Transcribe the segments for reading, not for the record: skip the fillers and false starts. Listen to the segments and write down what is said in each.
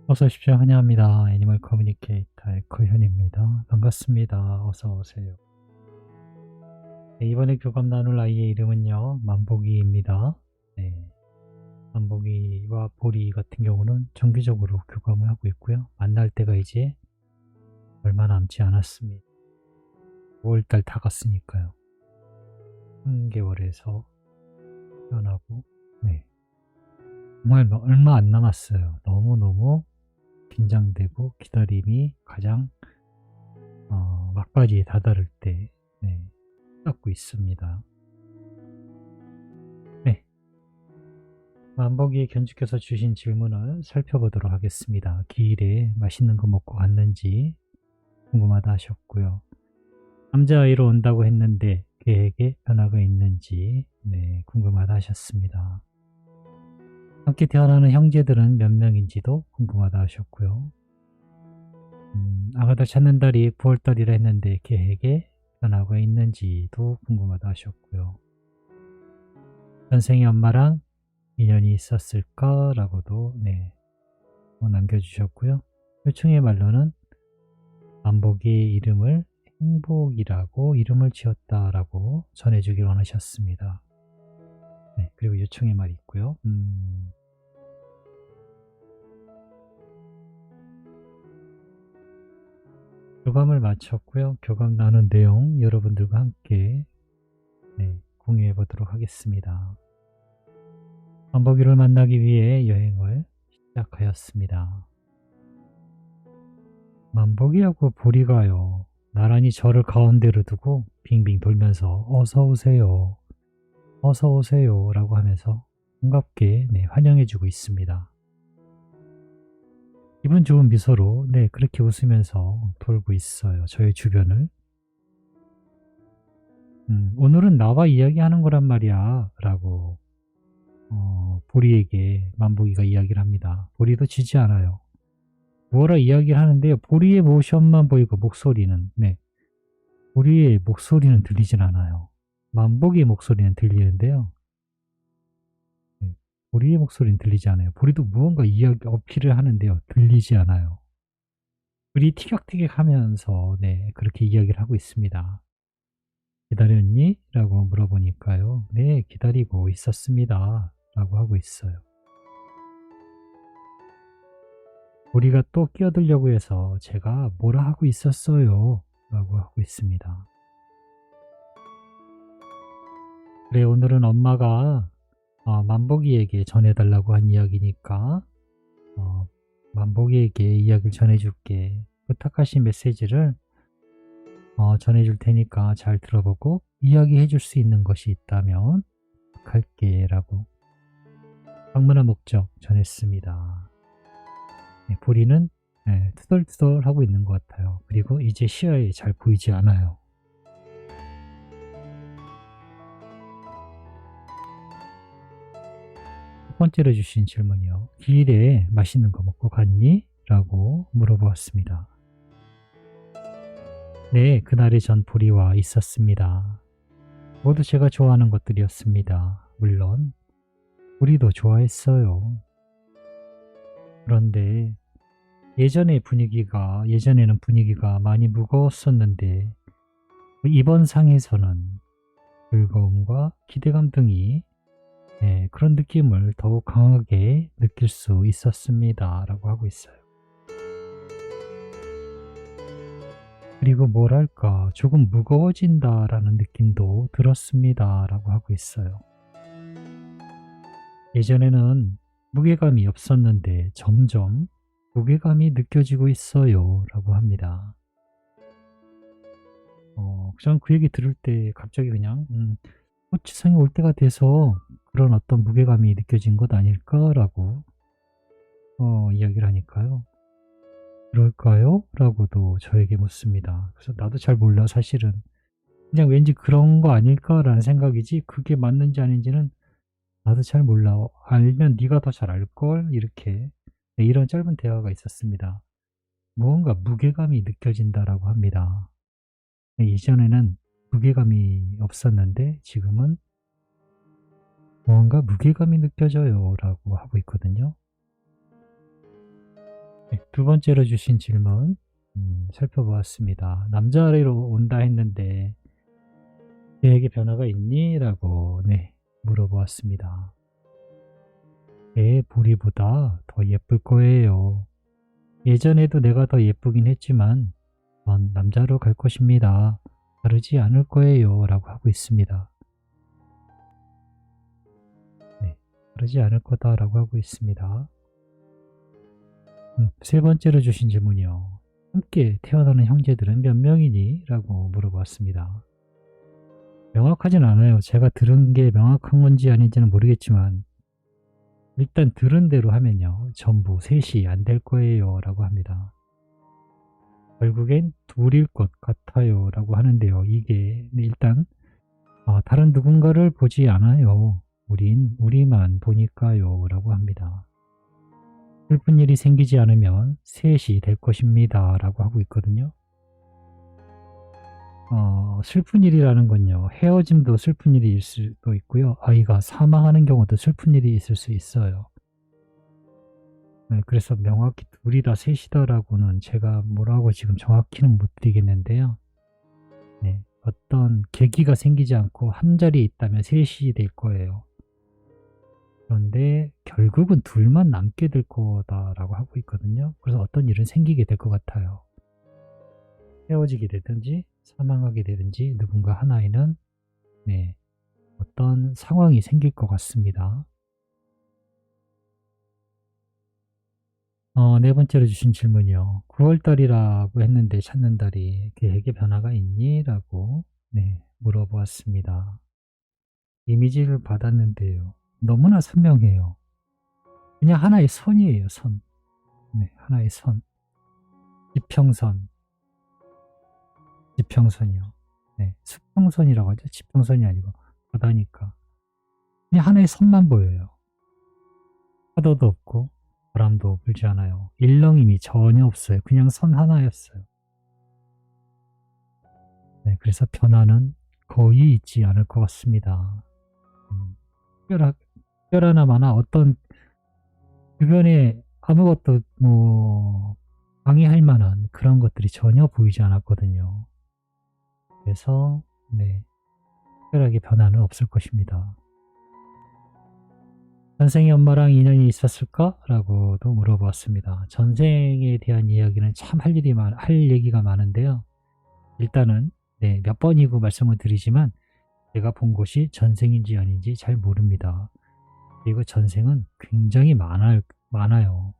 어서 오십시오. 환영합니다. 애니멀 커뮤니케이터 에코현입니다. 반갑습니다. 어서 오세요. 네, 이번에 교감 나눌 아이의 이름은요, 만보기입니다. 네, 만보기와 보리 같은 경우는 정기적으로 교감을 하고 있고요. 만날 때가 이제 얼마 남지 않았습니다. 5월달 다 갔으니까요. 3개월에서 태어나고, 네, 정말 얼마 안 남았어요. 너무너무 긴장되고 기다림이 가장 막바지에 다다를 때 네, 갖고 있습니다. 네, 만보기의 견주께서 주신 질문을 살펴보도록 하겠습니다. 기일에 맛있는 거 먹고 갔는지 궁금하다 하셨고요. 남자아이로 온다고 했는데 계획에 변화가 있는지 네, 궁금하다 하셨습니다. 함께 태어나는 형제들은 몇 명인지도 궁금하다 하셨고요. 아가들 찾는 달이 9월달이라 했는데 계획에 변화가 있는지도 궁금하다 하셨고요. 선생이 엄마랑 인연이 있었을까라고도 네, 남겨주셨고요. 요청의 말로는 만보기의 이름을 행복이라고 이름을 지었다라고 전해주길 원하셨습니다. 네, 그리고 요청의 말이 있고요. 교감을 마쳤고요. 교감 나눈 내용 여러분들과 함께 네, 공유해 보도록 하겠습니다. 만보기를 만나기 위해 여행을 시작하였습니다. 만보기하고 보리가요, 나란히 저를 가운데로 두고 빙빙 돌면서 어서 오세요, 어서 오세요 라고 하면서 반갑게 네, 환영해주고 있습니다. 기분 좋은 미소로 네, 그렇게 웃으면서 돌고 있어요. 저의 주변을. 오늘은 나와 이야기하는 거란 말이야 라고 보리에게 만보기가 이야기를 합니다. 보리도 지지 않아요. 뭐라 이야기를 하는데요, 보리의 모션만 보이고 목소리는 네, 보리의 목소리는 들리진 않아요. 만보기의 목소리는 들리는데요, 네, 보리의 목소리는 들리지 않아요. 보리도 무언가 이야기 어필을 하는데요, 들리지 않아요. 우리 티격태격 하면서 네, 그렇게 이야기를 하고 있습니다. 기다렸니? 라고 물어보니까요, 네, 기다리고 있었습니다 라고 하고 있어요. 보리가 또 끼어들려고 해서 제가 뭐라 하고 있었어요 라고 하고 있습니다. 그래, 오늘은 엄마가 만보기에게 전해달라고 한 이야기니까 만보기에게 이야기를 전해줄게. 부탁하신 메시지를 전해줄 테니까 잘 들어보고 이야기해 줄 수 있는 것이 있다면 부탁할게 라고 방문한 목적 전했습니다. 네, 보리는 네, 투덜투덜 하고 있는 것 같아요. 그리고 이제 시야에 잘 보이지 않아요. 첫 번째로 주신 질문이요. 길에 맛있는 거 먹고 갔니? 라고 물어보았습니다. 네, 그날의 전 보리와 있었습니다. 모두 제가 좋아하는 것들이었습니다. 물론 보리도 좋아했어요. 그런데 예전에는 분위기가 많이 무거웠었는데 이번 상에서는 즐거움과 기대감 등이 네, 그런 느낌을 더욱 강하게 느낄 수 있었습니다 라고 하고 있어요. 그리고 뭐랄까 조금 무거워진다 라는 느낌도 들었습니다 라고 하고 있어요. 예전에는 무게감이 없었는데 점점 무게감이 느껴지고 있어요 라고 합니다. 저는 그 얘기 들을 때 갑자기 그냥 지성이 올 때가 돼서 그런 어떤 무게감이 느껴진 것 아닐까라고 이야기를 하니까요. 그럴까요? 라고도 저에게 묻습니다. 그래서 나도 잘 몰라 사실은. 그냥 왠지 그런 거 아닐까라는 생각이지 그게 맞는지 아닌지는 나도 잘 몰라. 알면 네가 더 잘 알걸? 이렇게 네, 이런 짧은 대화가 있었습니다. 무언가 무게감이 느껴진다라고 합니다. 네, 이전에는 무게감이 없었는데 지금은 무언가 무게감이 느껴져요 라고 하고 있거든요. 두 번째로 주신 질문 살펴보았습니다. 남자아래로 온다 했는데 계획에 변화가 있니? 라고 물어보았습니다. 내 보리보다 더 예쁠 거예요. 예전에도 내가 더 예쁘긴 했지만 전 남자로 갈 것입니다. 다르지 않을 거예요. 라고 하고 있습니다. 다르지 않을 거다라고 하고 있습니다. 세 번째로 주신 질문이요. 함께 태어나는 형제들은 몇 명이니? 라고 물어봤습니다. 명확하진 않아요. 제가 들은 게 명확한 건지 아닌지는 모르겠지만 일단 들은 대로 하면요. 전부 셋이 안 될 거예요. 라고 합니다. 결국엔 둘일 것 같아요. 라고 하는데요. 이게 일단 다른 누군가를 보지 않아요. 우린 우리만 보니까요. 라고 합니다. 슬픈 일이 생기지 않으면 셋이 될 것입니다. 라고 하고 있거든요. 슬픈 일이라는 건요. 헤어짐도 슬픈 일이 있을 수도 있고요. 아이가 사망하는 경우도 슬픈 일이 있을 수 있어요. 그래서 명확히 둘이다 셋이다라고는 제가 뭐라고 지금 정확히는 못 드리겠는데요. 어떤 계기가 생기지 않고 한 자리에 있다면 셋이 될 거예요. 그런데 결국은 둘만 남게 될 거다라고 하고 있거든요. 그래서 어떤 일은 생기게 될 것 같아요. 헤어지게 되든지 사망하게 되든지 누군가 하나에는 어떤 상황이 생길 것 같습니다. 네 번째로 주신 질문이요. 9월달이라고 했는데 찾는달이 계획에 변화가 있니? 라고 물어보았습니다. 이미지를 받았는데요. 너무나 선명해요. 그냥 하나의 선이에요. 선. 하나의 선. 지평선. 지평선이요. 수평선이라고 하죠. 지평선이 아니고 바다니까. 그냥 하나의 선만 보여요. 파도도 없고 바람도 불지 않아요. 일렁임이 전혀 없어요. 그냥 선 하나였어요. 그래서 변화는 거의 있지 않을 것 같습니다. 특별하나마나 어떤 주변에 아무것도 방해할 만한 그런 것들이 전혀 보이지 않았거든요. 그래서 특별하게 변화는 없을 것입니다. 전생의 엄마랑 인연이 있었을까? 라고도 물어보았습니다. 전생에 대한 이야기는 참 할 얘기가 많은데요. 일단은 몇 번이고 말씀을 드리지만 제가 본 곳이 전생인지 아닌지 잘 모릅니다. 그리고 전생은 굉장히 많아요.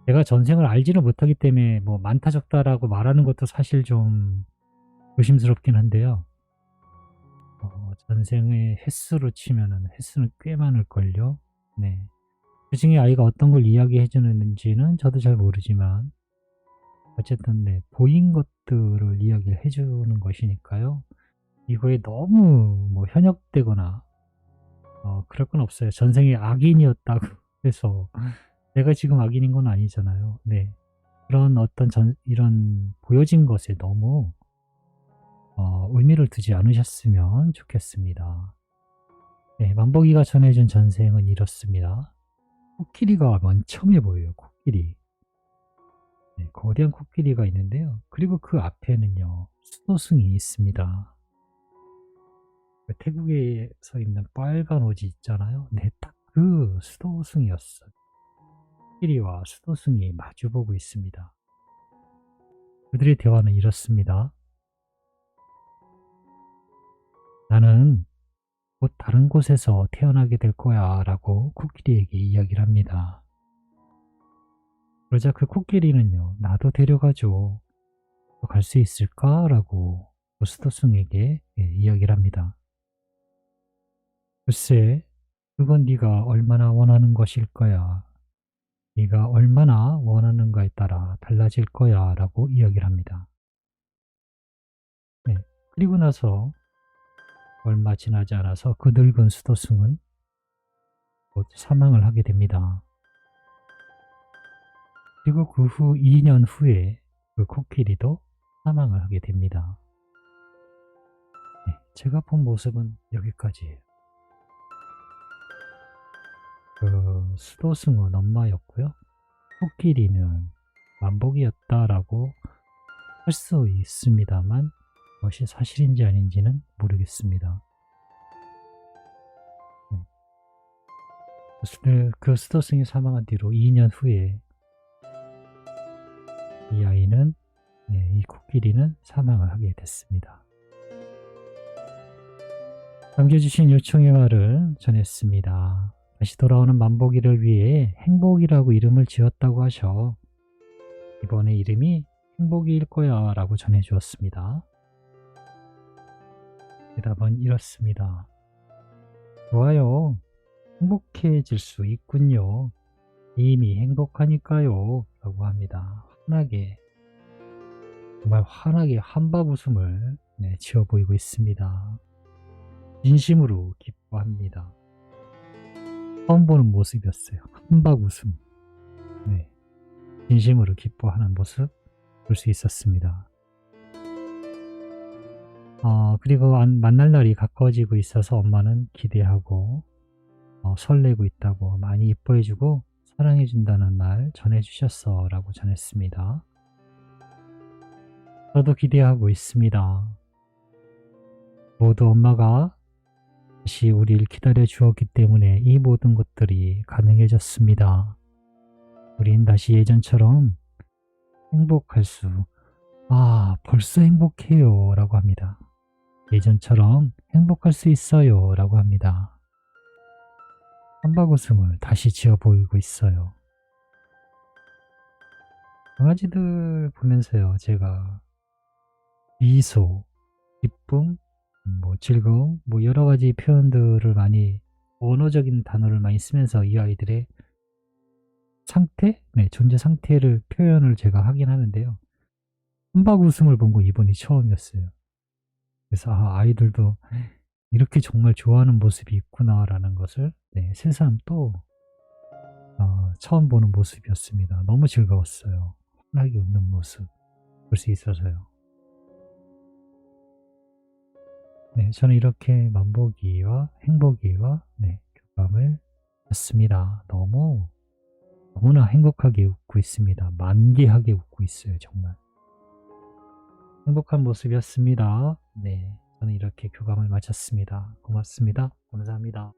제가 전생을 알지는 못하기 때문에 많다 적다라고 말하는 것도 사실 좀 조심스럽긴 한데요. 전생의 횟수로 치면은 횟수는 꽤 많을걸요. 그 중에 아이가 어떤 걸 이야기해 주는지는 저도 잘 모르지만 어쨌든 보인 것들을 이야기를 해주는 것이니까요. 이거에 너무 현역되거나 그럴 건 없어요. 전생에 악인이었다고 해서 내가 지금 악인인 건 아니잖아요. 그런 어떤 이런 보여진 것에 너무 의미를 두지 않으셨으면 좋겠습니다. 만복이가 전해준 전생은 이렇습니다. 코끼리가 맨 처음에 보여요. 코끼리. 거대한 코끼리가 있는데요. 그리고 그 앞에는요. 수도승이 있습니다. 태국에서 있는 빨간 옷이 있잖아요. 딱 그 수도승이었어요. 코끼리와 수도승이 마주보고 있습니다. 그들의 대화는 이렇습니다. 나는 곧 다른 곳에서 태어나게 될 거야 라고 코끼리에게 이야기를 합니다. 그러자 그 코끼리는요. 나도 데려가줘. 갈 수 있을까? 라고 수도승에게 이야기를 합니다. 글쎄, 그건 네가 얼마나 원하는 것일 거야. 네가 얼마나 원하는가에 따라 달라질 거야 라고 이야기를 합니다. 그리고 나서 얼마 지나지 않아서 그 늙은 수도승은 곧 사망을 하게 됩니다. 그리고 그 후 2년 후에 그 코끼리도 사망을 하게 됩니다. 제가 본 모습은 여기까지예요. 그 수도승은 엄마였고요. 코끼리는 만복이었다라고 할 수 있습니다만 그것이 사실인지 아닌지는 모르겠습니다. 그 수도승이 사망한 뒤로 2년 후에 이 아이는 이 코끼리는 사망을 하게 됐습니다. 남겨주신 요청의 말을 전했습니다. 다시 돌아오는 만복이를 위해 행복이라고 이름을 지었다고 하셔. 이번에 이름이 행복이일 거야 라고 전해주었습니다. 대답은 이렇습니다. 좋아요. 행복해질 수 있군요. 이미 행복하니까요 라고 합니다. 환하게, 정말 환하게 한박 웃음을 지어 보이고 있습니다. 진심으로 기뻐합니다. 처음 보는 모습이었어요. 한박 웃음. 진심으로 기뻐하는 모습 볼 수 있었습니다. 그리고 만날 날이 가까워지고 있어서 엄마는 기대하고 설레고 있다고, 많이 이뻐해주고 사랑해준다는 말 전해주셨어 라고 전했습니다. 저도 기대하고 있습니다. 모두 엄마가 다시 우리를 기다려 주었기 때문에 이 모든 것들이 가능해졌습니다. 우린 다시 예전처럼 행복할 수, 벌써 행복해요 라고 합니다. 예전처럼 행복할 수 있어요 라고 합니다. 한박웃음을 다시 지어 보이고 있어요. 강아지들 보면서요, 제가 미소, 기쁨, 즐거움, 여러 가지 표현들을 많이, 언어적인 단어를 많이 쓰면서 이 아이들의 상태? 존재 상태를 표현을 제가 하긴 하는데요. 한박 웃음을 본 거 이번이 처음이었어요. 그래서 아이들도 이렇게 정말 좋아하는 모습이 있구나 라는 것을 새삼 또 처음 보는 모습이었습니다. 너무 즐거웠어요. 환하게 웃는 모습 볼 수 있어서요. 저는 이렇게 만복이와 행복이와 교감을 했습니다. 너무나 행복하게 웃고 있습니다. 만개하게 웃고 있어요. 정말 행복한 모습이었습니다. 저는 이렇게 교감을 마쳤습니다. 고맙습니다. 감사합니다.